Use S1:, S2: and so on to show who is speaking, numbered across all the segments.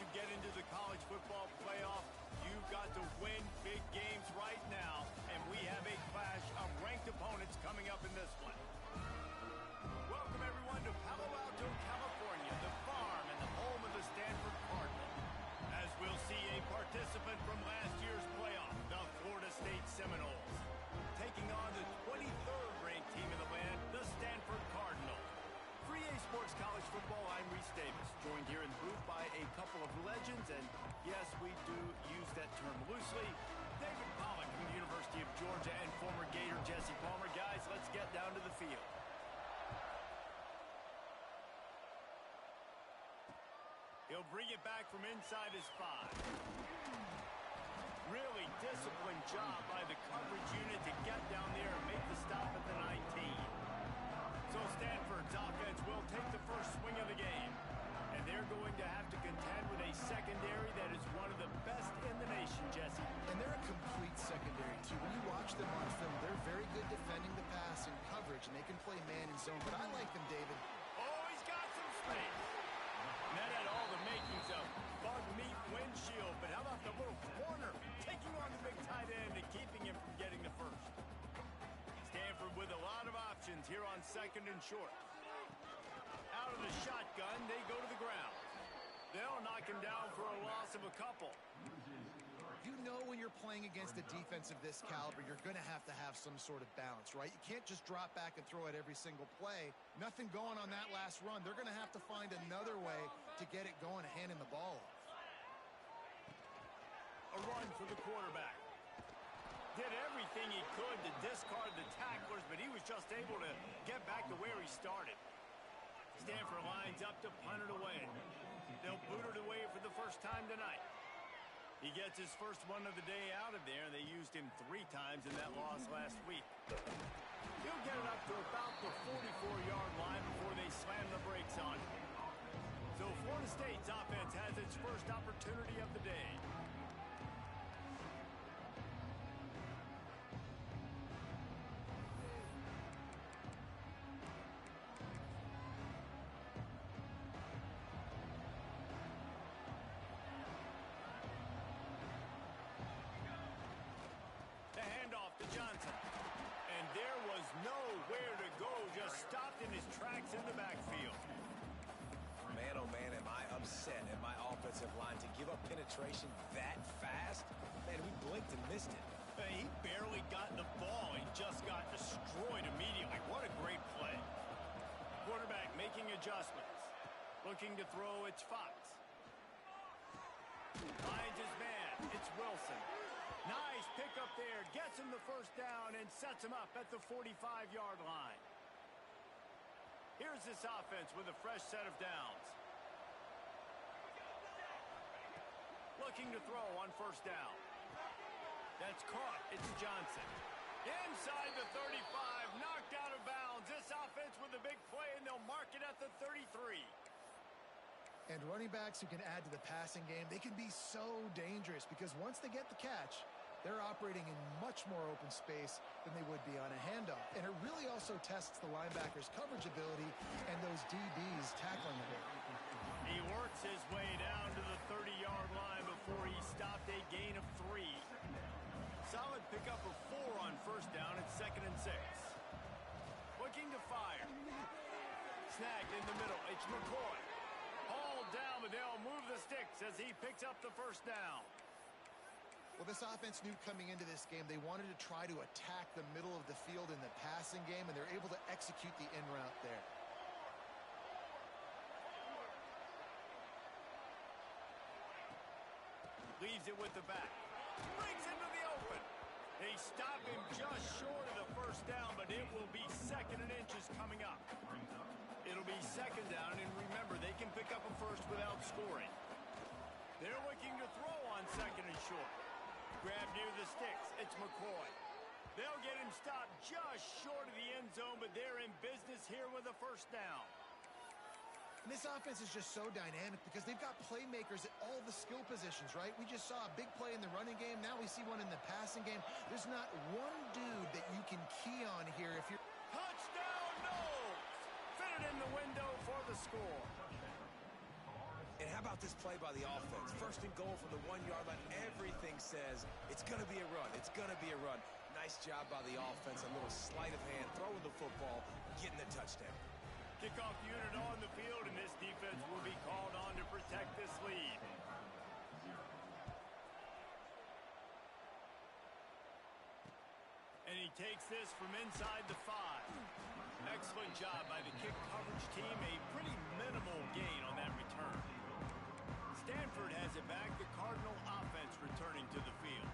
S1: to get into the college football playoff, you've got to win big games right now, and we have a clash of ranked opponents coming up in this one. Welcome, everyone, to Palo Alto, California, the farm and the home of the Stanford Cardinal. As we'll see a participant from last year's playoff, the Florida State Seminoles, taking on the 23rd ranked team in the land, the Stanford Cardinal. For EA Sports College Football, I'm Reese Davis, joined here in the booth by a couple of legends, and yes, we do use that term loosely. David Pollack from the University of Georgia and former Gator Jesse Palmer. Guys, let's get down to the field. He'll bring it back from inside his 5. Really disciplined job by the coverage unit to get down there and make the stop at the 19. So Stanford's offense will take the first swing of the game. And they're going to have to contend with a secondary that is one of the best in the nation, Jesse.
S2: And they're a complete secondary, too. When you watch them on film, they're very good defending the pass and coverage, and they can play man and zone. But I like them, David.
S1: Oh, he's got some space. And that had all the makings of bug meat windshield. But how about the little corner taking on the big tight end and keeping him from getting the first? Stanford with a lot of options here on second and short. Out of the shotgun, they go to the ground. They'll knock him down for a loss of a couple.
S2: You know when you're playing against a defense of this caliber, you're going to have some sort of balance, right? You can't just drop back and throw it every single play. Nothing going on that last run. They're going to have to find another way to get it going and handing the ball off.
S1: A run for the quarterback. Did everything he could to discard the tacklers, but he was just able to get back to where he started. Stanford lines up to punt it away. They'll boot it away for the first time tonight. He gets his first one of the day out of there. They used him 3 times in that loss last week. He'll get it up to about the 44-yard line before they slam the brakes on him. So Florida State's offense has its first opportunity of the day. And there was nowhere to go, just stopped in his tracks in the backfield.
S3: Man, oh man, am I upset at my offensive line to give up penetration that fast? Man, we blinked and missed it.
S1: He barely got the ball. He just got destroyed immediately. What a great play. Quarterback making adjustments. Looking to throw, it's Fox. Finds his man, it's Wilson. Nice pick up there, gets him the first down and sets him up at the 45-yard line. Here's this offense with a fresh set of downs. Looking to throw on first down. That's caught, it's Johnson. Inside the 35, knocked out of bounds. This offense with a big play, and they'll mark it at the 33.
S2: And running backs who can add to the passing game, they can be so dangerous because once they get the catch, they're operating in much more open space than they would be on a handoff. And it really also tests the linebacker's coverage ability and those DBs tackling him.
S1: He works his way down to the 30-yard line before he stopped a gain of 3. Solid pickup of 4 on first down at 2nd and 6. Looking to fire. Snagged in the middle, it's McCoy. Hauled down, but they'll move the sticks as he picks up the first down.
S2: Well, this offense knew coming into this game they wanted to try to attack the middle of the field in the passing game, and they're able to execute the in route there.
S1: Leaves it with the back. Brings into the open. They stop him just short of the first down, but it will be 2nd and inches coming up. It'll be 2nd down, and remember, they can pick up a first without scoring. They're looking to throw on 2nd and short. Grab near the sticks, it's McCoy. They'll get him stopped just short of the end zone, but they're in business here with a first down.
S2: And this offense is just so dynamic because they've got playmakers at all the skill positions, right? We just saw a big play in the running game. Now we see one in the passing game. There's not one dude that you can key on here if you're...
S1: Touchdown, Knowles! Fitted in the window for the score.
S3: And how about this play by the offense? First and goal from the 1-yard line. Everything says it's going to be a run. It's going to be a run. Nice job by the offense. A little sleight of hand, throwing the football, getting the touchdown.
S1: Kickoff unit on the field, and this defense will be called on to protect this lead. And he takes this from inside the 5. Excellent job by the kick coverage team. A pretty minimal gain on that return. Stanford has it back. The Cardinal offense returning to the field.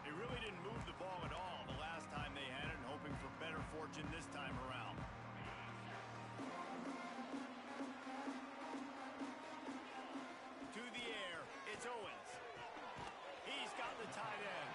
S1: They really didn't move the ball at all the last time they had it, and hoping for better fortune this time around. To the air, it's Owens. He's got the tight end.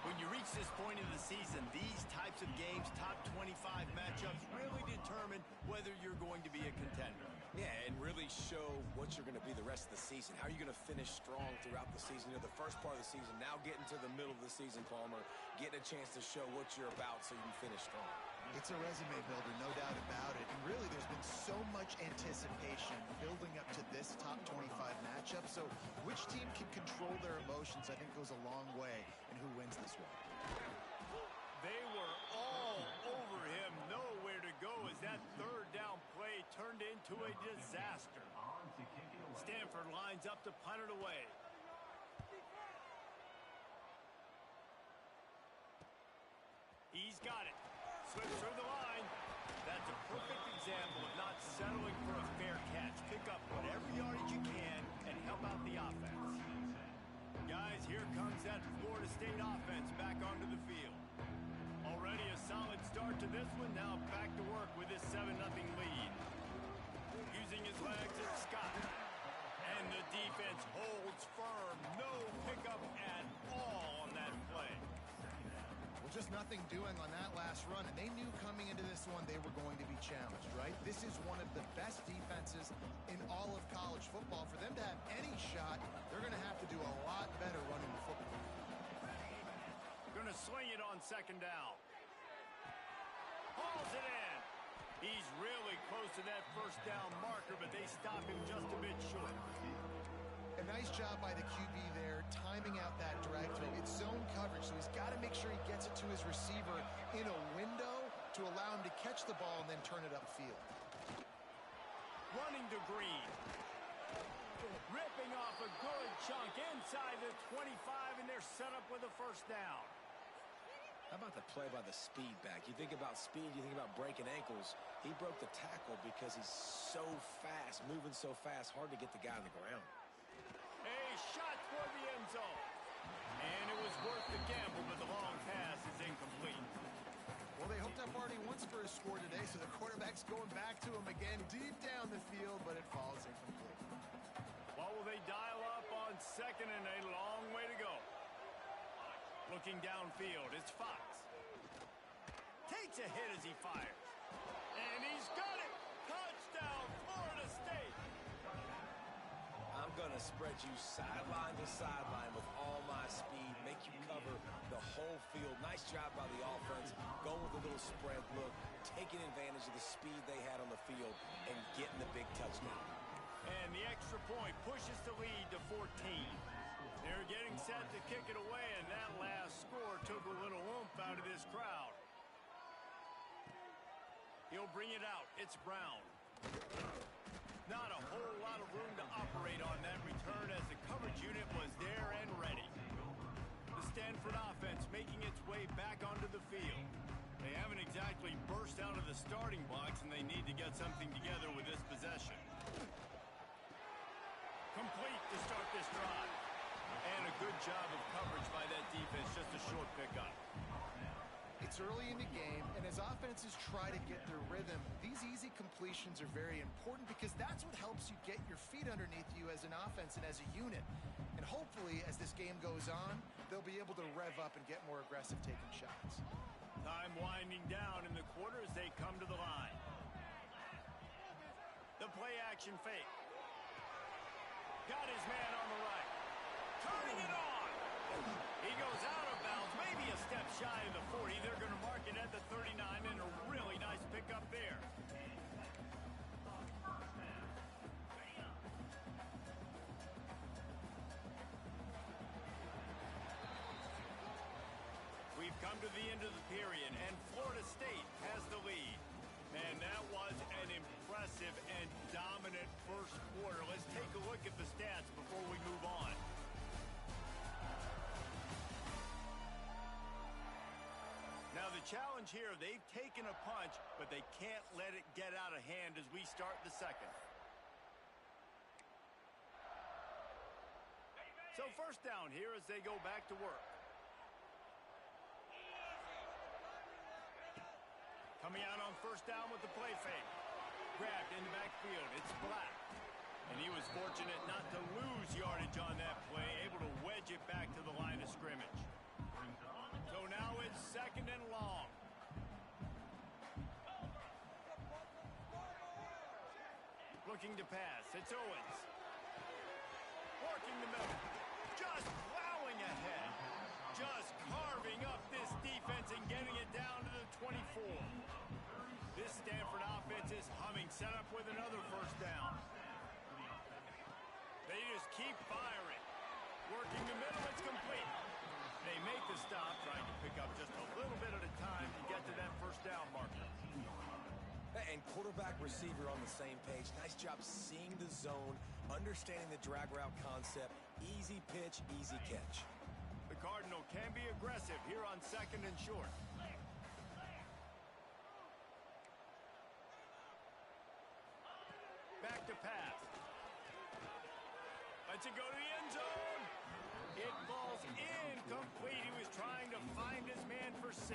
S1: When you reach this point of the season, these types of games, top 25 matchups, really determine whether you're going to be a contender.
S3: Yeah, and really show what you're going to be the rest of the season. How are you going to finish strong throughout the season? You know, the first part of the season, now getting to the middle of the season, Palmer, getting a chance to show what you're about so you can finish strong.
S2: It's a resume builder, no doubt about it. And really, there's been so much anticipation building up to this top 25 matchup. So which team can control their emotions, I think, goes a long way in who wins this one.
S1: They were all over him, nowhere to go as that third down play turned into a disaster. Stanford lines up to punt it away. He's got it. Slips through the line. That's a perfect example of not settling for a fair catch. Pick up whatever yardage you can and help out the offense. Guys, here comes that Florida State offense back onto the field. Already a solid start to this one. Now back to work with this 7-0 lead. Using his legs, it's Scott. And the defense holds firm. No pickup at all on that play.
S2: Well, just nothing doing on that last run, and they knew coming into this one they were going to be challenged, right? This is one of the best defenses in all of college football. For them to have any shot, they're going to have to do a lot better running the football.
S1: Going to sling it on second down. Hauls it in. He's really close to that first down marker, but they stop him just a bit short.
S2: A nice job by the QB there, timing out that drag throw. It's zone coverage, so he's got to make sure he gets it to his receiver in a window to allow him to catch the ball and then turn it upfield.
S1: Running to Green. Ripping off a good chunk inside the 25, and they're set up with a first down.
S3: How about the play by the speed back? You think about speed, you think about breaking ankles. He broke the tackle because he's so fast, moving so fast, hard to get the guy on the ground.
S1: A shot for the end zone. And it was worth the gamble, but the long pass is incomplete.
S2: Well, they hooked up already once for a score today, so the quarterback's going back to him again deep down the field, but it falls incomplete.
S1: What will they dial up on second and a long way to go? Looking downfield, it's Fox. Takes a hit as he fires. And he's got it! Touchdown, Florida State!
S3: I'm going to spread you sideline to sideline with all my speed, make you cover the whole field. Nice job by the offense, going with a little spread look, taking advantage of the speed they had on the field, and getting the big touchdown.
S1: And the extra point pushes the lead to 14. They're getting set to kick it away, and that last score took a little oomph out of this crowd. He'll bring it out. It's Brown. Not a whole lot of room to operate on that return as the coverage unit was there and ready. The Stanford offense making its way back onto the field. They haven't exactly burst out of the starting blocks, and they need to get something together with this possession. Complete to start this drive. And a good job of coverage by that defense, just a short pickup.
S2: It's early in the game, and as offenses try to get their rhythm, these easy completions are very important because that's what helps you get your feet underneath you as an offense and as a unit. And hopefully, as this game goes on, they'll be able to rev up and get more aggressive taking shots.
S1: Time winding down in the quarter as they come to the line. The play action fake. Got his man on the right. Turning it on. He goes out of bounds, maybe a step shy of the 40. They're going to mark it at the 39, and a really nice pickup there. come to the end of the period, and Florida State has the lead. Man, that was an impressive and dominant first quarter. Let's take a look at the stats before we move on. Now, the challenge here, they've taken a punch, but they can't let it get out of hand as we start the second. So first down here as they go back to work. Coming out on first down with the play fake. Grabbed in the backfield. It's Black. And he was fortunate not to lose yardage on that play, able to wedge it back to the line of scrimmage. So now it's second and long. Looking to pass. It's Owens. Working the middle. Just plowing ahead. Just carving up this defense and getting it down to the 24. This Stanford offense is humming. Set up with another first down. They just keep firing. Working the middle. It's complete. They make the stop, trying to pick up just a little bit at a time to get to that first down marker.
S3: And quarterback receiver on the same page. Nice job seeing the zone, understanding the drag route concept. Easy pitch, easy catch.
S1: The Cardinal can be aggressive here on second and short. Back to pass. Lets it go to the end zone. It falls incomplete. He was trying to find his man for 6.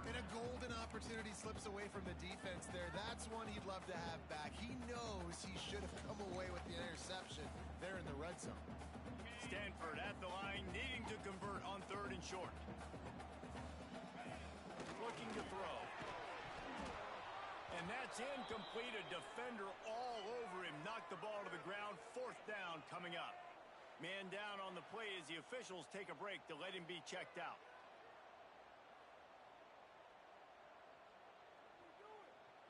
S2: And a golden opportunity slips away from the defense there. That's one he'd love to have back. He knows he should have come away with the interception there in the red zone.
S1: Stanford at the line, needing to convert on third and short. Looking to throw. And that's incomplete. A defender all over him. Knocked the ball to the ground. Fourth down coming up. Man down on the play as the officials take a break to let him be checked out.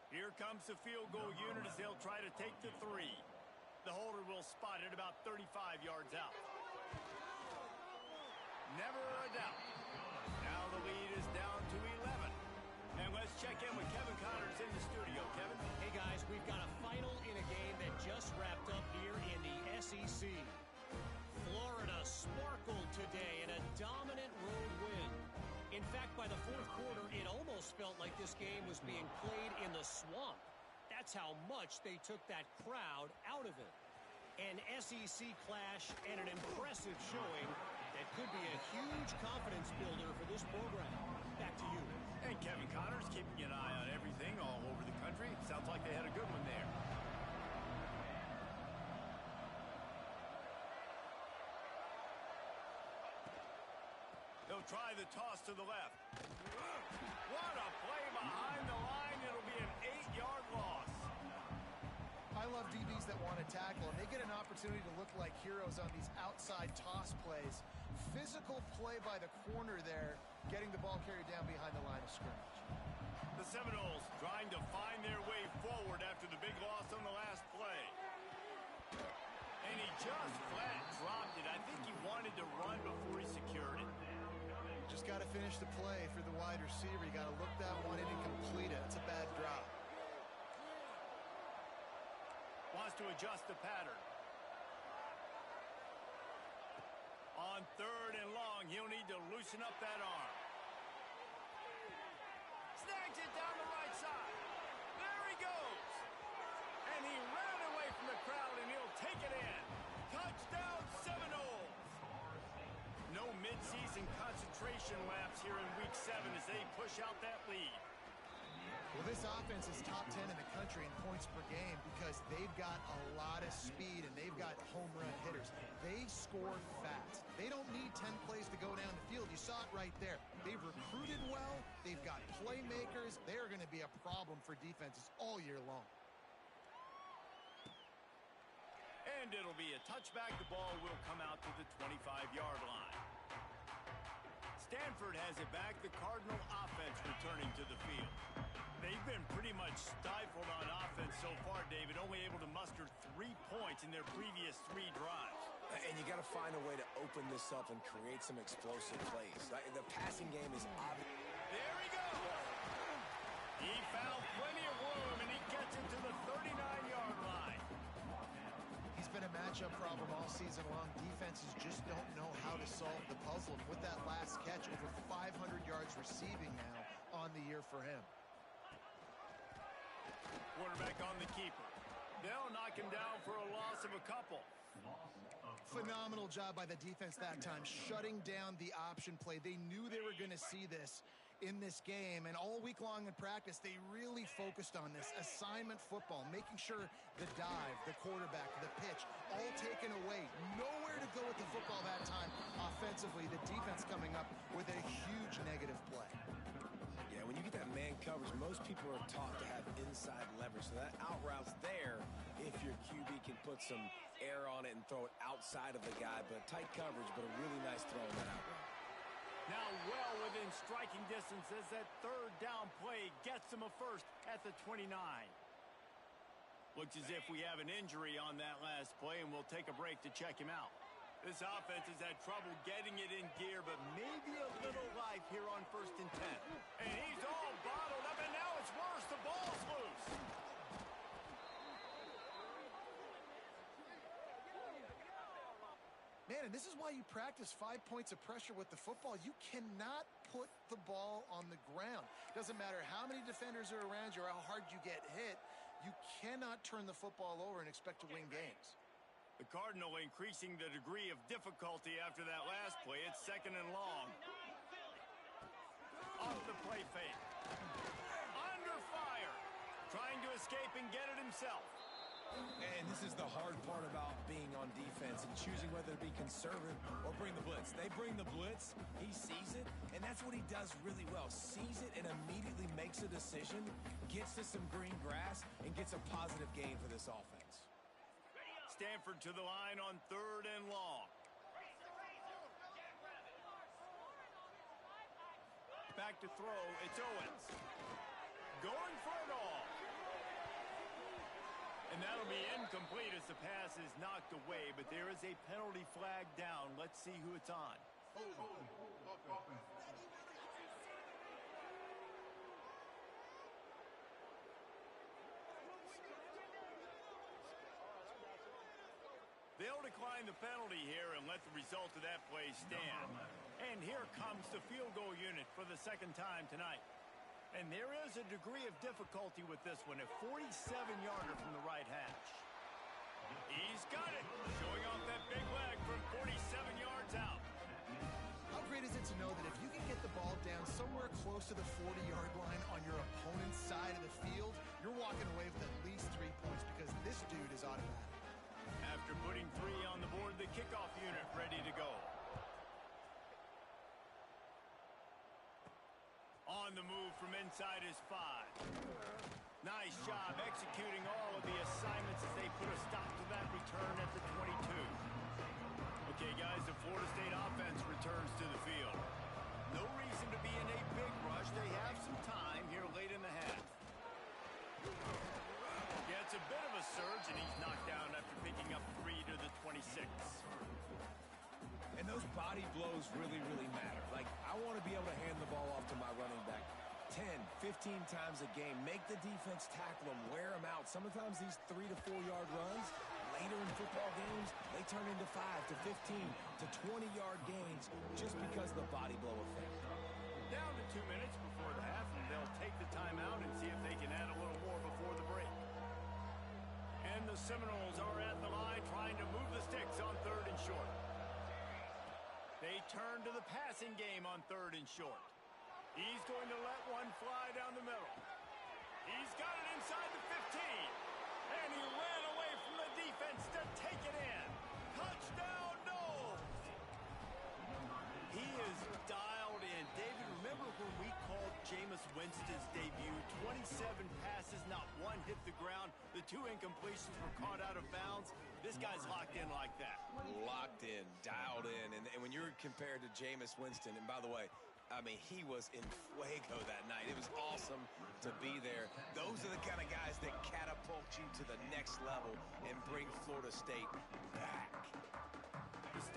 S1: Here comes the field goal unit as they'll try to take the 3. The holder will spot it about 35 yards out. Never a doubt. Now the lead is down to 11. And let's check in with Kevin Connors in the studio. Kevin?
S4: Hey, guys, we've got a final in a game that just wrapped up here in the SEC. Florida sparkled today in a dominant road win. In fact, by the fourth quarter, it almost felt like this game was being played in the swamp. That's how much they took that crowd out of it. An SEC clash and an impressive showing that could be a huge confidence builder for this program. Back to you.
S1: And Kevin Connors keeping an eye on everything all over the country. Sounds like they had a good one there. They'll try the toss to the left. What a play behind the line. It'll be an 8-yard loss.
S2: I love DBs that want to tackle, and they get an opportunity to look like heroes on these outside toss plays. Physical play by the corner there, getting the ball carried down behind the line of scrimmage.
S1: The Seminoles trying to find their way forward after the big loss on the last play. And he just flat dropped it. I think he wanted to run before he secured it.
S2: Just got to finish the play for the wide receiver. You got to look that one in and complete it. It's a bad drop.
S1: Wants to adjust the pattern. On third and long, he'll need to loosen up that arm. Snags it down the right side. There he goes. And he ran away from the crowd, and he'll take it in. Touchdown, Seminoles. No midseason concentration laps here in Week 7 as they push out that lead.
S2: Well, this offense is top 10 in the country in points per game because they've got a lot of speed and they've got home run hitters. They score fast. They don't need 10 plays to go down the field. You saw it right there. They've recruited well. They've got playmakers. They're going to be a problem for defenses all year long.
S1: And it'll be a touchback. The ball will come out to the 25-yard line. Stanford has it back. The Cardinal offense returning to the field. They've been pretty much stifled on offense so far, David, only able to muster 3 points in their previous 3 drives.
S3: And you got to find a way to open this up and create some explosive plays. The passing game is obvious.
S1: There he goes. He found plenty of room, and he gets it to the 39-yard line.
S2: He's been a matchup problem all season long. Defenses just don't know how to solve the puzzle. And with that last catch, over 500 yards receiving now on the year for him.
S1: Quarterback on the keeper. They'll knock him down for a loss of a couple.
S2: Phenomenal job by the defense that time, shutting down the option play. They knew they were going to see this in this game, and all week long in practice, they really focused on this assignment football, making sure the dive, the quarterback, the pitch, all taken away. Nowhere to go with the football that time. Offensively, the defense coming up with a huge negative play.
S3: Yeah, when you get that man coverage, most people are taught to have inside leverage, so that out route's there if your QB can put some air on it and throw it outside of the guy, but tight coverage, but a really nice throw on that out route.
S1: Now well within striking distance as that third down play gets them a first at the 29. Looks as if we have an injury on that last play, and we'll take a break to check him out. This offense has had trouble getting it in gear, but maybe a little life here on 1st and 10. And he's all bottled up, and now it's worse. The ball's loose.
S2: Man, and this is why you practice 5 points of pressure with the football. You cannot put the ball on the ground. Doesn't matter how many defenders are around you or how hard you get hit. You cannot turn the football over and expect to win games.
S1: The Cardinal increasing the degree of difficulty after that last play. It's 2nd and long. Off the play fake. Under fire. Trying to escape and get it himself.
S3: And this is the hard part about being on defense and choosing whether to be conservative or bring the blitz. They bring the blitz, he sees it, and that's what he does really well. Sees it and immediately makes a decision, gets to some green grass, and gets a positive gain for this offense.
S1: Stanford to the line on 3rd and long. Back to throw, it's Owens. Going for it all. And that'll be incomplete as the pass is knocked away, but there is a penalty flag down. Let's see who it's on. They'll decline the penalty here and let the result of that play stand. And here comes the field goal unit for the 2nd time tonight. And there is a degree of difficulty with this one, a 47-yarder from the right hash. He's got it, showing off that big leg from 47 yards out.
S2: How great is it to know that if you can get the ball down somewhere close to the 40-yard line on your opponent's side of the field, you're walking away with at least 3 points because this dude is automatic.
S1: After putting 3 on the board, the kickoff unit ready to go. On the move from inside his 5. Nice job executing all of the assignments as they put a stop to that return at the 22. Okay, guys, the Florida State offense returns to the field. No reason to be in a big rush. They have some time here late in the half. Yeah, it's a bit of a surge, and he's knocked down after picking up 3 to the 26.
S3: And those body blows really, really matter. Like, I want to be able to hand the ball off to my running back 10, 15 times a game. Make the defense tackle them, wear them out. Sometimes these 3 to 4 yard runs, later in football games, they turn into 5 to 15 to 20-yard gains just because of the body blow effect.
S1: Down to 2 minutes before the half, and they'll take the timeout and see if they can add a little more before the break. And the Seminoles are at the line trying to move the sticks on 3rd and short. They turn to the passing game on 3rd and short. He's going to let one fly down the middle. He's got it inside the 15. And he ran away from the defense to take it in. Touchdown, Noles! He is dialed in. David, remember when we called Jameis Winston's debut? 27 passes, not one hit the ground. The 2 incompletions were caught out of bounds. This guy's locked in like that.
S3: Locked in, dialed in. And when you're compared to Jameis Winston, and by the way, I mean, he was in fuego that night. It was awesome to be there. Those are the kind of guys that catapult you to the next level and bring Florida State back.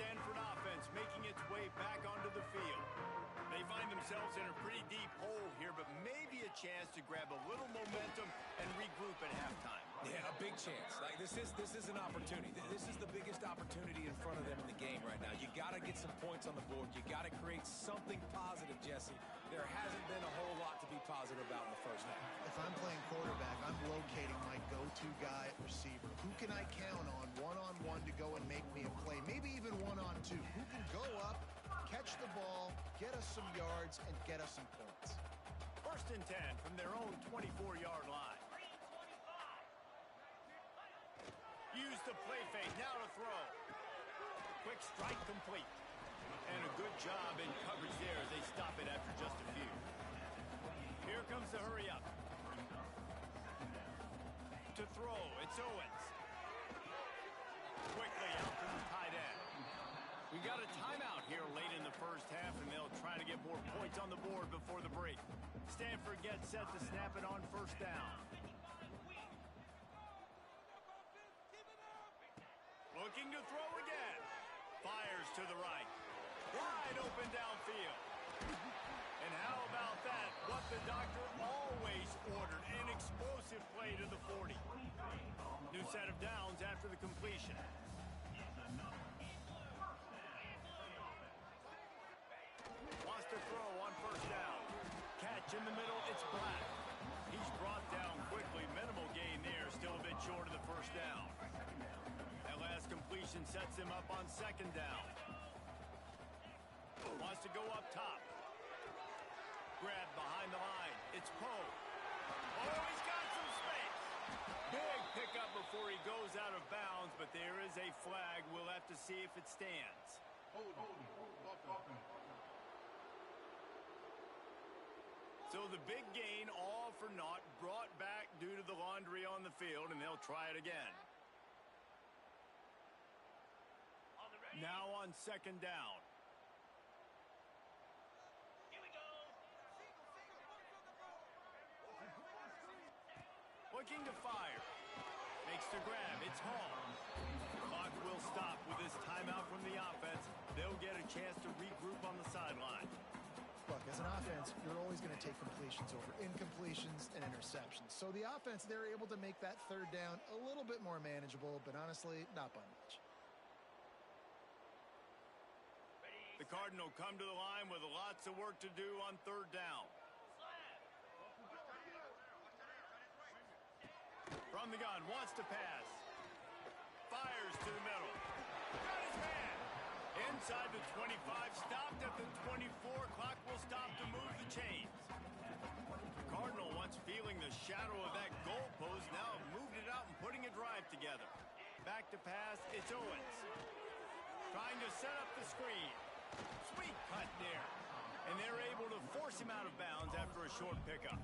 S1: Stanford offense making its way back onto the field. They find themselves in a pretty deep hole here, but maybe a chance to grab a little momentum and regroup at halftime.
S3: Yeah, a big chance. Like this is an opportunity. This is the biggest opportunity in front of them in the game right now. You got to get some points on the board. You got to create something positive, Jesse. There hasn't been a whole lot to be positive about in the first half.
S2: If I'm playing quarterback, I'm locating my go-to guy at receiver. Who can I count on one-on-one to go and make me a play? Maybe even one-on-two. Who can go up, catch the ball, get us some yards, and get us some points?
S1: 1st and 10 from their own 24-yard line. Use the play fake. Now to throw. Quick strike complete. And a good job in coverage there as they stop it after just a few. Here comes the hurry up. To throw, it's Owens. Quickly out to the tight end. We got a timeout here late in the first half, and they'll try to get more points on the board before the break. Stanford gets set to snap it on 1st down. Looking to throw again. Fires to the right. Wide open downfield. And how about that? What the doctor always ordered. An explosive play to the 40. New set of downs after the completion. Wants to throw on 1st down. Catch in the middle, it's Black. He's brought down quickly. Minimal gain there, still a bit short of the 1st down. That last completion sets him up on 2nd down. Wants to go up top. Grab behind the line. It's Poe. Oh, he's got some space. Big pickup before he goes out of bounds, but there is a flag. We'll have to see if it stands. So the big gain, all for naught, brought back due to the laundry on the field, and they'll try it again. Now on 2nd down. Looking to fire. Makes the grab. It's Hall. Clock will stop with this timeout from the offense. They'll get a chance to regroup on the sideline.
S2: Look, as an offense, you're always going to take completions over incompletions and interceptions. So the offense, they're able to make that 3rd down a little bit more manageable, but honestly, not by much.
S1: The Cardinal come to the line with lots of work to do on 3rd down. From the gun, wants to pass. Fires to the middle. Got his man. Inside the 25, stopped at the 24. Clock will stop to move the chains. Cardinal, once feeling the shadow of that goalpost, now have moved it out and putting a drive together. Back to pass, it's Owens. Trying to set up the screen. Sweet cut there. And they're able to force him out of bounds after a short pickup.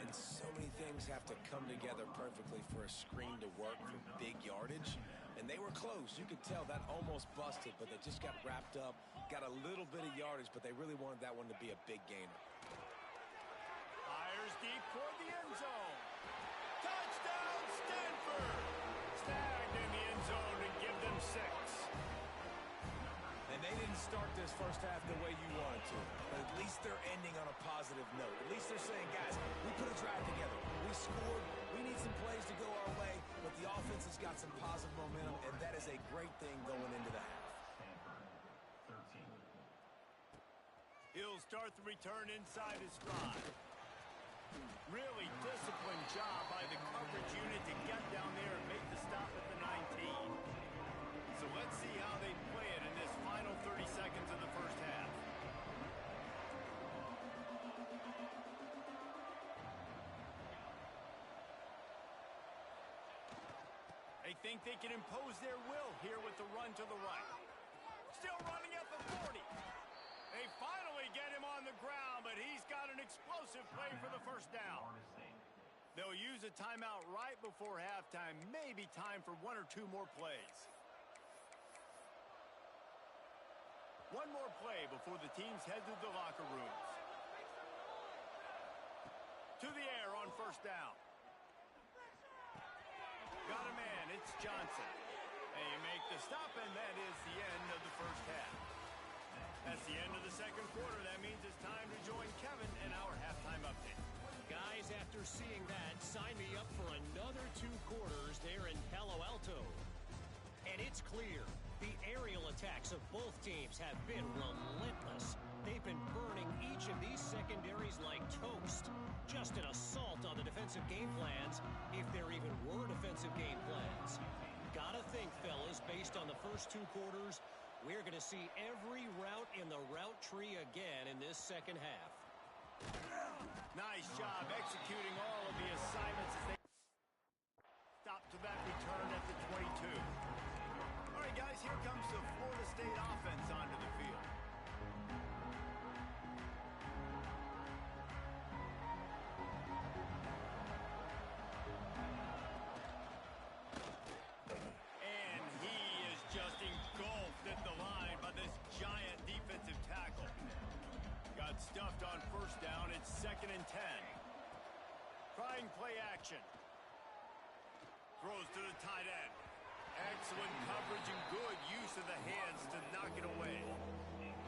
S3: And so many things have to come together perfectly for a screen to work for big yardage. And they were close. You could tell that almost busted, but they just got wrapped up, got a little bit of yardage, but they really wanted that one to be a big gainer.
S1: Fires deep toward the end zone. Touchdown, Stanford! Snagged in the end zone to give them 6.
S3: And they didn't start this first half the way you wanted to. But at least they're ending on a positive note. At least they're saying, guys, we put a drive together. We scored. We need some plays to go our way. But the offense has got some positive momentum, and that is a great thing going into the half.
S1: He'll start the return inside his stride. Really disciplined job by the coverage unit to get down there and make the stop at the 19. So let's see how they play it in this final 30 seconds of the first half. They think they can impose their will here with the run to the right. Still running at the 40. They finally get him on the ground, but he's got an explosive play for the 1st down. They'll use a timeout right before halftime. Maybe time for 1 or 2 more plays. One more play before the teams head to the locker rooms. To the air on 1st down. Got a man, it's Johnson. And you make the stop, and that is the end of the first half. That's the end of the second quarter. That means it's time to join Kevin in our halftime update.
S4: Guys, after seeing that, sign me up for another 2 quarters there in Palo Alto. And it's clear, the aerial attacks of both teams have been relentless. They've been burning each of these secondaries like toast. Just an assault on the defensive game plans, if there even were defensive game plans. Gotta think, fellas, based on the first 2 quarters, we're going to see every route in the route tree again in this second half.
S1: Nice job executing all of the assignments as they stop to that return at the 22. All right, guys, here comes the Florida State offense onto the field. And he is just engulfed at the line by this giant defensive tackle. Got stuffed on first down. It's 2nd and 10. Trying play action. Throws to the tight end. Excellent coverage and good use of the hands to knock it away.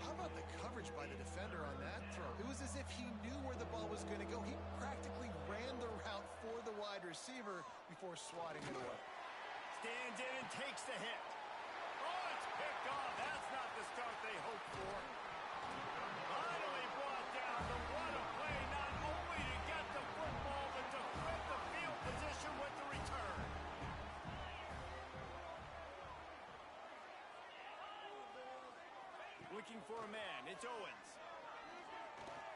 S2: How about the coverage by the defender on that throw? It was as if he knew where the ball was going to go. He practically ran the route for the wide receiver before swatting it away.
S1: Stands in and takes the hit. Oh, it's picked off. That's not the start they hoped for. Finally brought down. The what a play, not only to get the football, but to flip the field position with the return. Looking for a man. It's Owens.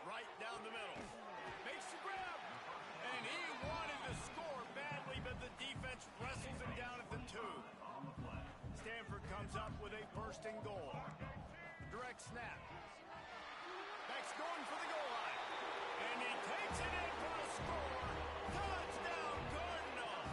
S1: Right down the middle. Makes the grab. And he wanted to score badly, but the defense wrestles him down at the 2. Stanford comes up with a 1st and goal. Direct snap. Beck's going for the goal line. And he takes it in for the score. Touchdown, good enough.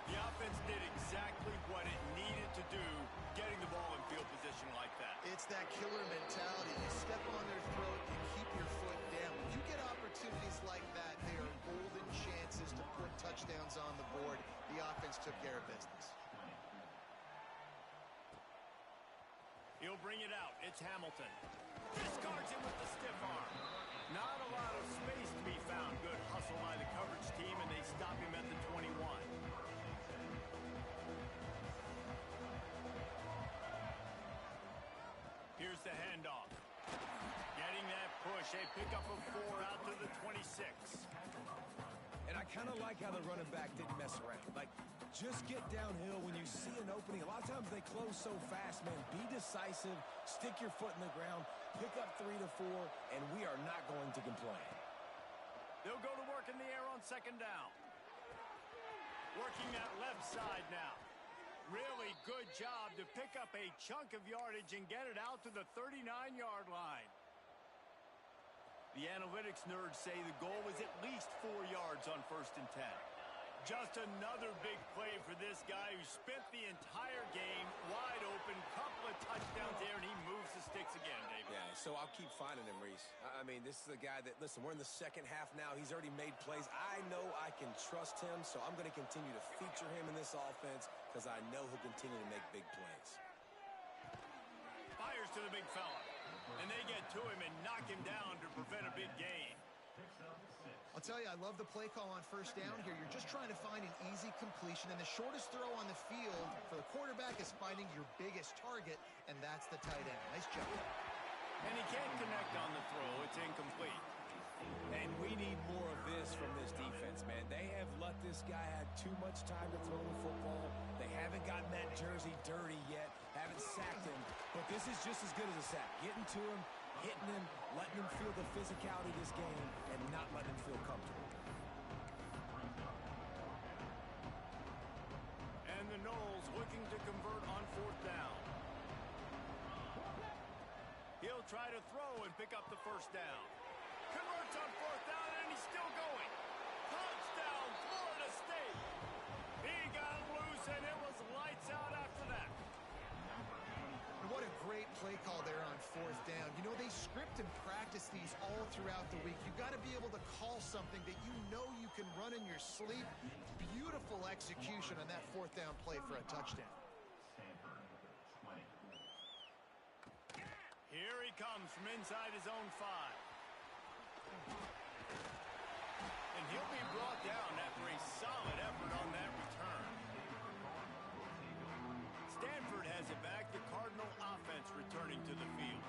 S1: The offense did exactly what it needed to do, getting the ball in field position like that.
S2: It's that killer mentality. You step on their throat, you keep your foot down. When you get opportunities like that, they are golden chances to put touchdowns on the board. The offense took care of business.
S1: He'll bring it out. It's Hamilton. Discards him with the stiff arm. Not a lot of space to be found. Good hustle by the coverage team, and they stop him at the 21. Here's the handoff. Getting that push. A pickup of 4 out to the 26.
S3: And I kind of like how the running back didn't mess around. Like, just get downhill when you see an opening. A lot of times they close so fast, man. Be decisive, stick your foot in the ground, pick up 3 to 4, and we are not going to complain.
S1: They'll go to work in the air on 2nd down. Working that left side now. Really good job to pick up a chunk of yardage and get it out to the 39-yard line. The analytics nerds say the goal was at least 4 yards on 1st and 10. Just another big play for this guy who spent the entire game wide open. Couple of touchdowns there, and he moves the sticks again, David.
S3: Yeah, so I'll keep finding him, Reese. I mean, this is a guy that, listen, we're in the second half now. He's already made plays. I know I can trust him, so I'm going to continue to feature him in this offense because I know he'll continue to make big plays.
S1: Fires to the big fella, and they get to him and knock him down to prevent a big gain.
S2: I'll tell you, I love the play call on 1st down here. You're just trying to find an easy completion, and the shortest throw on the field for the quarterback is finding your biggest target, and that's the tight end. Nice job.
S1: And he can't connect on the throw. It's incomplete.
S3: And we need more of this from this defense, man. They have let this guy have too much time to throw the football. They haven't gotten that jersey dirty yet, haven't sacked him. But this is just as good as a sack. Getting to him, hitting him, letting him feel the physicality of this game, and not letting him feel comfortable.
S1: And the Knowles looking to convert on 4th down. He'll try to throw and pick up the 1st down. Converts on 4th down, and he's still going. Touchdown, Florida State. He got loose, and it was lights out after that.
S2: And what a great play call there on 4th down. You know, they script and practice these all throughout the week. You've got to be able to call something that you know you can run in your sleep. Beautiful execution on that fourth down play for a touchdown.
S1: Here he comes from inside his own 5. And he'll be brought down after a solid effort on that return. Stanford has it back. The Cardinal offense returning to the field.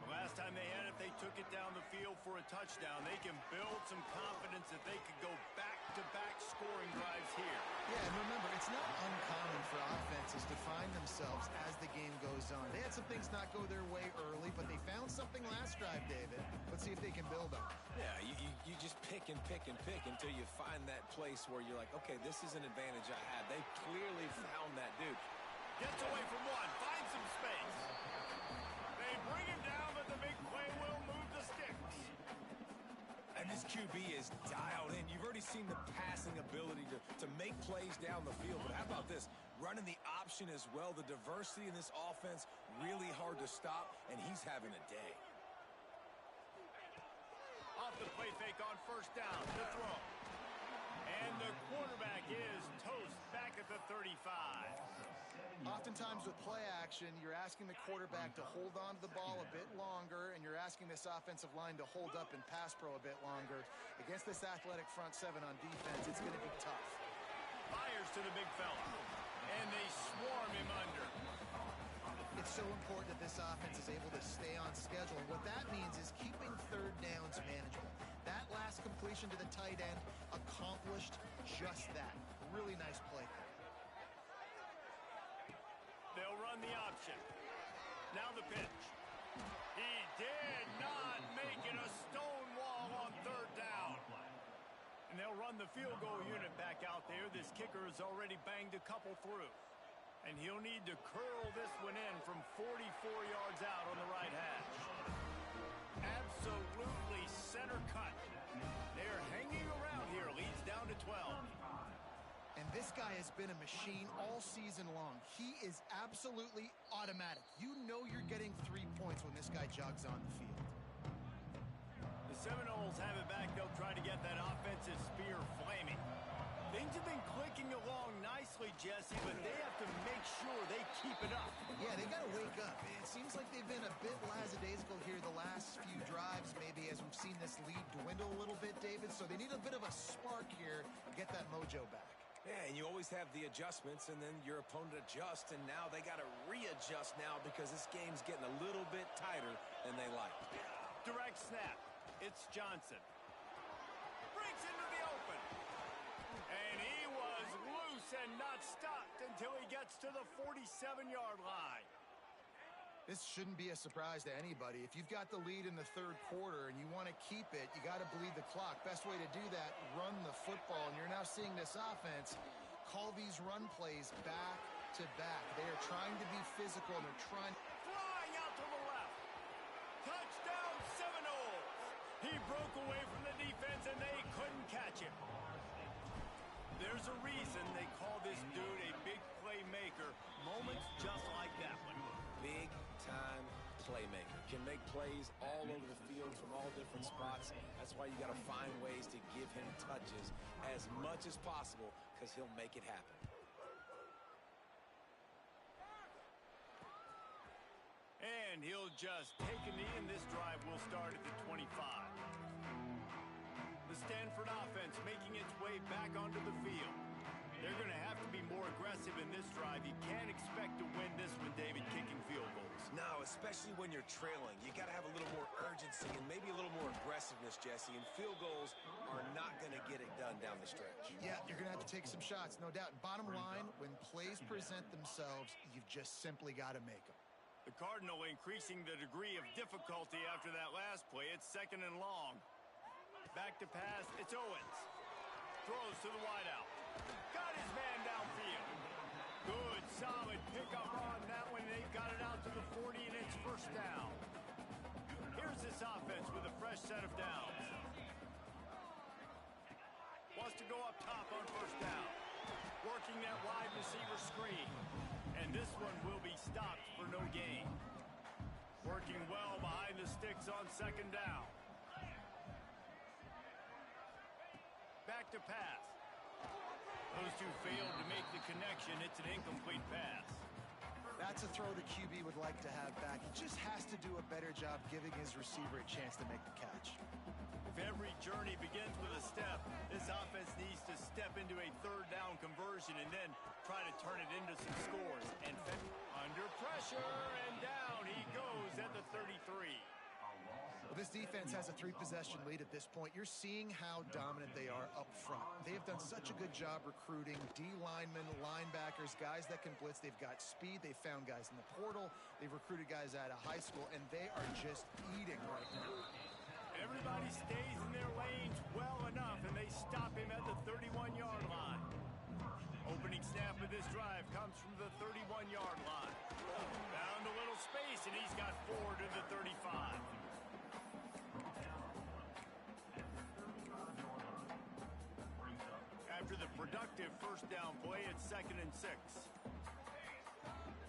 S1: The last time they had it, they took it down the field for a touchdown. They can build some confidence that they could go back-to-back scoring drives here.
S2: Yeah, and remember, it's not uncommon for offenses to find themselves as the game goes on. They had some things not go their way early, but they found something last drive, David. Let's see if they can build on it.
S3: Yeah, you just pick and pick and pick until you find that place where you're like, okay, this is an advantage I have. They clearly found that dude.
S1: Gets away from one, finds some space. They bring him down, but the big play will move the sticks.
S3: And this QB is dialed in. You've already seen the passing ability to make plays down the field. But how about this? Running the option as well. The diversity in this offense, really hard to stop, and he's having a day.
S1: Off the play fake on first down, the throw. And the quarterback is toast back at the 35.
S2: Oftentimes with play action, you're asking the quarterback to hold on to the ball a bit longer, and you're asking this offensive line to hold up in pass pro a bit longer. Against this athletic front 7 on defense, it's going to be tough.
S1: Fires to the big fella, and they swarm him under.
S2: It's so important that this offense is able to stay on schedule, and what that means is keeping third downs manageable. That last completion to the tight end accomplished just that. Really nice play.
S1: They'll run the option. Now the pitch. He did not make it a stone wall on third down. And they'll run the field goal unit back out there. This kicker has already banged a couple through. And he'll need to curl this one in from 44 yards out on the right hash. Absolutely center cut. They're hanging around here. Leads down to 12.
S2: And this guy has been a machine all season long. He is absolutely automatic. You know you're getting 3 points when this guy jogs on the field.
S1: The Seminoles have it back. They'll try to get that offensive spear flaming. Things have been clicking along nicely, Jesse, but they have to make sure they keep it up.
S2: Yeah, they got to wake up. It seems like they've been a bit lackadaisical here the last few drives, maybe, as we've seen this lead dwindle a little bit, David. So they need a bit of a spark here to get that mojo back.
S3: Yeah, and you always have the adjustments, and then your opponent adjusts, and now they got to readjust now because this game's getting a little bit tighter than they like.
S1: Direct snap. It's Johnson. Breaks into the open. And he was loose and not stopped until he gets to the 47-yard line.
S2: This shouldn't be a surprise to anybody. If you've got the lead in the third quarter and you want to keep it, you got to bleed the clock. Best way to do that, run the football. And you're now seeing this offense call these run plays back to back. They are trying to be physical, and they're trying.
S1: Flying out to the left. Touchdown Seminoles. He broke away from the defense, and they couldn't catch him. There's a reason they call this dude a big playmaker. Moments just like that one.
S3: Big-time playmaker. Can make plays all over the field from all different spots. That's why you got to find ways to give him touches as much as possible because he'll make it happen.
S1: And he'll just take a knee, and this drive will start at the 25. The Stanford offense making its way back onto the field. They're going to have to be more aggressive in this drive. You can't expect to win this one, David, kicking field goals.
S3: No, especially when you're trailing. You got to have a little more urgency and maybe a little more aggressiveness, Jesse. And field goals are not going to get it done down the stretch.
S2: Yeah, you're going to have to take some shots, no doubt. Bottom line, when plays present themselves, you've just simply got to make them.
S1: The Cardinal increasing the degree of difficulty after that last play. It's second and long. Back to pass. It's Owens. Throws to the wideout. Got his man downfield. Good, solid pickup on that one. They've got it out to the 40, and it's first down. Here's this offense with a fresh set of downs. Wants to go up top on first down. Working that wide receiver screen. And this one will be stopped for no gain. Working well behind the sticks on second down. Back to pass. Those two failed to make the connection. It's an incomplete pass.
S2: That's a throw the QB would like to have back. He just has to do a better job giving his receiver a chance to make the catch.
S1: If every journey begins with a step, this offense needs to step into a third down conversion and then try to turn it into some scores. And under pressure, and down he goes at the 33.
S2: Well, this defense has a 3-possession lead at this point. You're seeing how dominant they are up front. They have done such a good job recruiting D linemen, linebackers, guys that can blitz. They've got speed. They've found guys in the portal. They've recruited guys out of high school, and they are just eating right now.
S1: Everybody stays in their lanes well enough, and they stop him at the 31-yard line. Opening snap of this drive comes from the 31-yard line. Found a little space, and he's got 4 to the 35. After the productive first down play, it's 2nd and 6.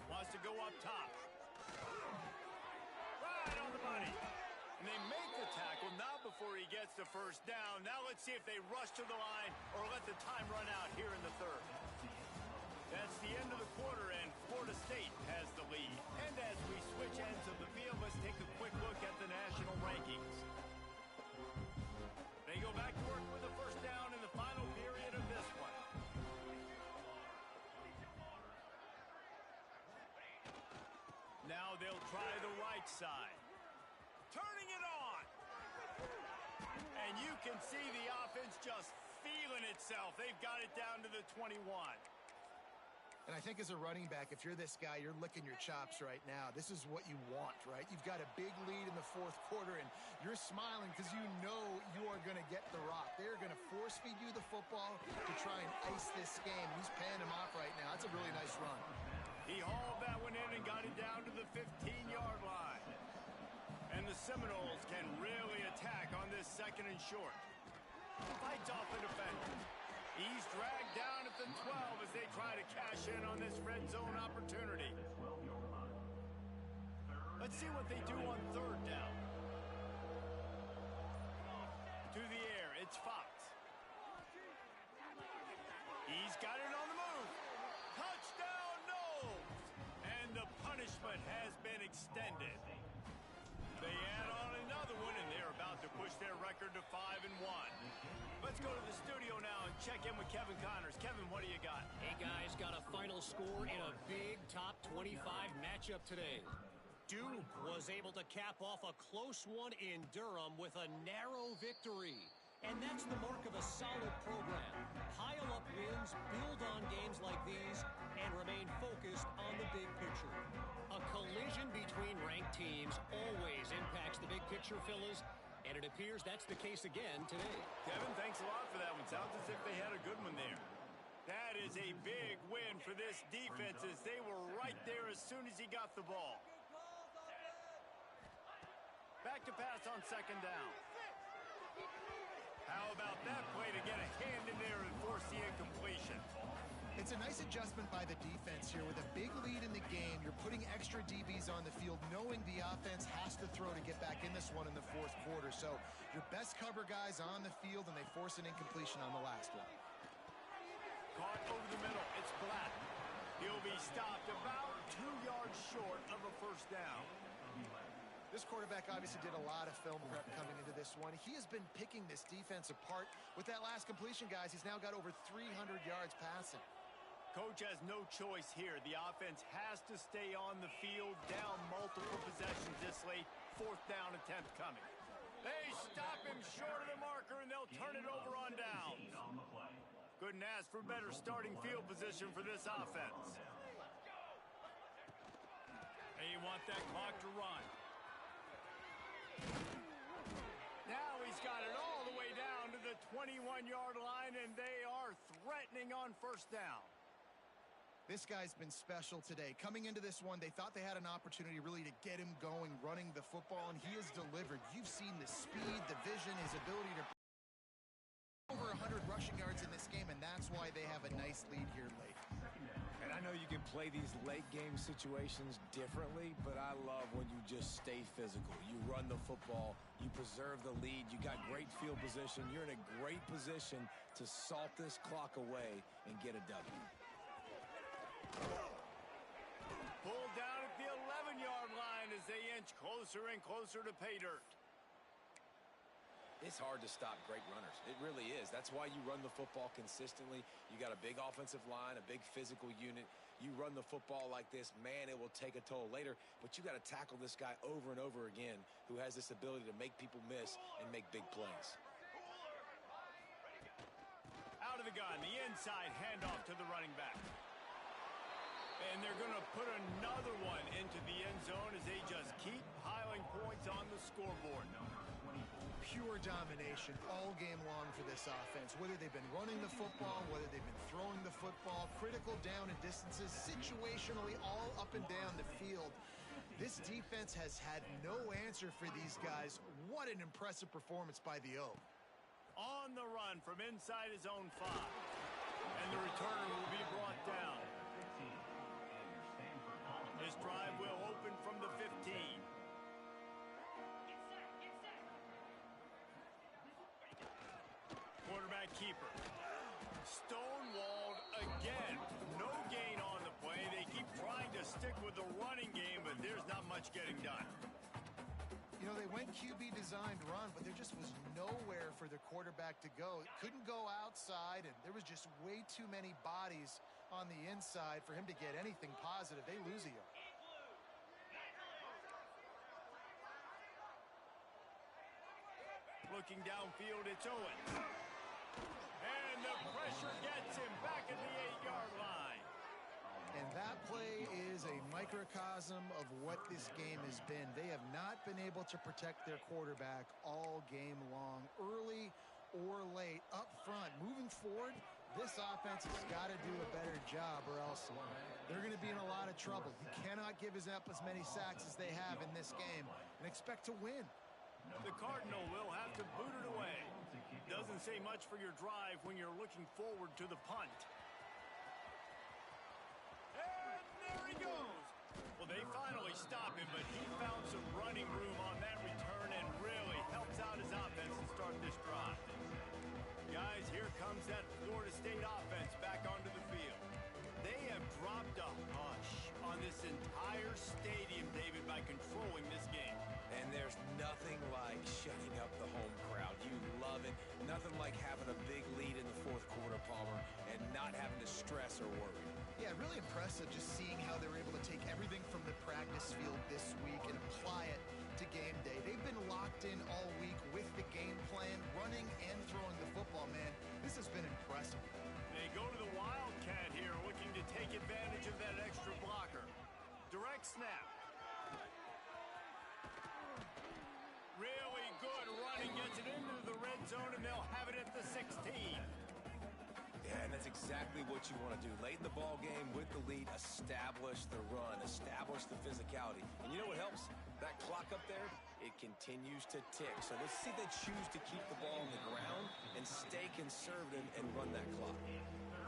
S1: Wants to go up top. Right on the money. And they make the tackle, not before he gets the first down. Now let's see if they rush to the line or let the time run out here in the third. That's the end of the quarter, and Florida State has the lead. And as we switch ends of the field, let's take a quick look at the national rankings. They go back to work with the first down in the final period of this one. Now they'll try the right side. Turning it on. And you can see the offense just feeling itself. They've got it down to the 21.
S2: And I think as a running back, if you're this guy, you're licking your chops right now. This is what you want, right? You've got a big lead in the fourth quarter, and you're smiling because you know you are going to get the rock. They're going to force-feed you the football to try and ice this game. He's paying him off right now. That's a really nice run.
S1: He hauled that one in and got it down to the 15-yard line. And the Seminoles can really attack on this 2nd and short. Fights off the defender. He's dragged down at the 12 as they try to cash in on this red zone opportunity. Let's see what they do on 3rd down. To the air, it's Fox. He's got it on the move. Touchdown, Knowles! And the punishment has been extended. They add on another one, and they're about to push their record to 5-1. Let's go to the studio now and check in with Kevin Connors. Kevin, what do you got?
S4: Hey, guys, got a final score in a big top 25 matchup today. Duke was able to cap off a close one in Durham with a narrow victory. And that's the mark of a solid program. Pile up wins, build on games like these, and remain focused on the big picture. A collision between ranked teams always impacts the big picture, fellas. And it appears that's the case again today.
S1: Kevin, thanks a lot for that one. Sounds as if they had a good one there. That is a big win for this defense as they were right there as soon as he got the ball. Back to pass on 2nd down. How about that play to get a hand in there and force the incompletion?
S2: It's a nice adjustment by the defense here. With a big lead in the game, you're putting extra DBs on the field, knowing the offense has to throw to get back in this one in the fourth quarter. So your best cover guys on the field, and they force an incompletion on the last one.
S1: Caught over the middle. It's Black. He'll be stopped about 2 yards short of a first down.
S2: This quarterback obviously did a lot of film prep coming into this one. He has been picking this defense apart. With that last completion, guys, he's now got over 300 yards passing.
S1: Coach has no choice here. The offense has to stay on the field, down multiple possessions this late. 4th down attempt coming. They stop him short of the marker, and they'll turn it over on downs. Couldn't ask for better starting field position for this offense. They want that clock to run. Now he's got it all the way down to the 21-yard line, and they are threatening on 1st down.
S2: This guy's been special today. Coming into this one, they thought they had an opportunity really to get him going, running the football, and he has delivered. You've seen the speed, the vision, his ability to over 100 rushing yards in this game, and that's why they have a nice lead here late.
S1: And I
S3: know you can play these late game situations differently, but I love when you just stay physical. You run the football, you preserve the lead, you got great field position, you're in a great position to salt this clock away and get a W.
S1: Pulled down at the 11-yard line as they inch closer and closer to pay dirt.
S3: It's hard to stop great runners. It really is. That's why you run the football consistently. You got a big offensive line, a big physical unit. You run the football like this, man, it will take a toll later. But you got to tackle this guy over and over again who has this ability to make people miss and make big plays.
S1: Out of the gun, the inside handoff to the running back. And they're going to put another one into the end zone as they just keep piling points on the scoreboard.
S2: Pure domination all game long for this offense. Whether they've been running the football, whether they've been throwing the football, critical down and distances, situationally all up and down the field. This defense has had no answer for these guys. What an impressive performance by the O.
S1: On the run from inside his own 5. And the returner will be brought down. This drive will open from the 15. Quarterback keeper. Stonewalled again. No gain on the play. They keep trying to stick with the running game, but there's not much getting done.
S2: You know, they went QB designed run, but there just was nowhere for the quarterback to go. It couldn't go outside, and there was just way too many bodies on the inside for him to get anything positive. They lose a yard.
S1: Looking downfield, it's Owen. And the pressure gets him back at the 8-yard line.
S2: And that play is a microcosm of what this game has been. They have not been able to protect their quarterback all game long, early or late, up front. Moving forward, this offense has got to do a better job or else they're going to be in a lot of trouble. You cannot give up as many sacks as they have in this game and expect to win.
S1: The Cardinal will have to boot it away. Doesn't say much for your drive when you're looking forward to the punt. And there he goes. Well, they finally stop him, but he found some running room on that return and really helps out his offense to start this drive. Guys, here comes that Florida State offense back onto the field. They have dropped a hush on this entire stadium, David, by controlling this game.
S3: And there's nothing like shutting up the home crowd. You love it. Nothing like having a big lead in the fourth quarter, Palmer, and not having to stress or worry.
S2: Yeah, really impressive just seeing how they were able to take everything from the practice field this week and apply it to game day. They've been locked in all week with the game plan, running and throwing the football, man. This has been impressive.
S1: They go to the Wildcat here, looking to take advantage of that extra blocker. Direct snap. Really good running, gets it into the red zone, and they'll have it at the 16.
S3: Yeah, and that's exactly what you want to do. Late in the ball game with the lead, establish the run, establish the physicality. And you know what helps? That clock up there, it continues to tick. So let's see if they choose to keep the ball on the ground and stay conservative and run that clock.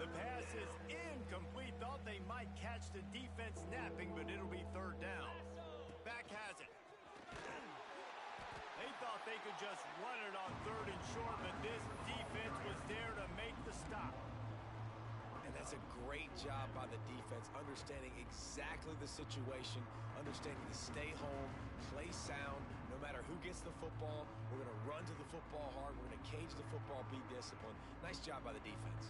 S1: The pass is incomplete. Thought they might catch the defense napping, but it'll be third down. Back has it. They thought they could just run it on third and short, but this defense was there to make the stop.
S3: And that's a great job by the defense, understanding exactly the situation, understanding to stay home, play sound. No matter who gets the football, we're going to run to the football hard. We're going to cage the football, be disciplined. Nice job by the defense.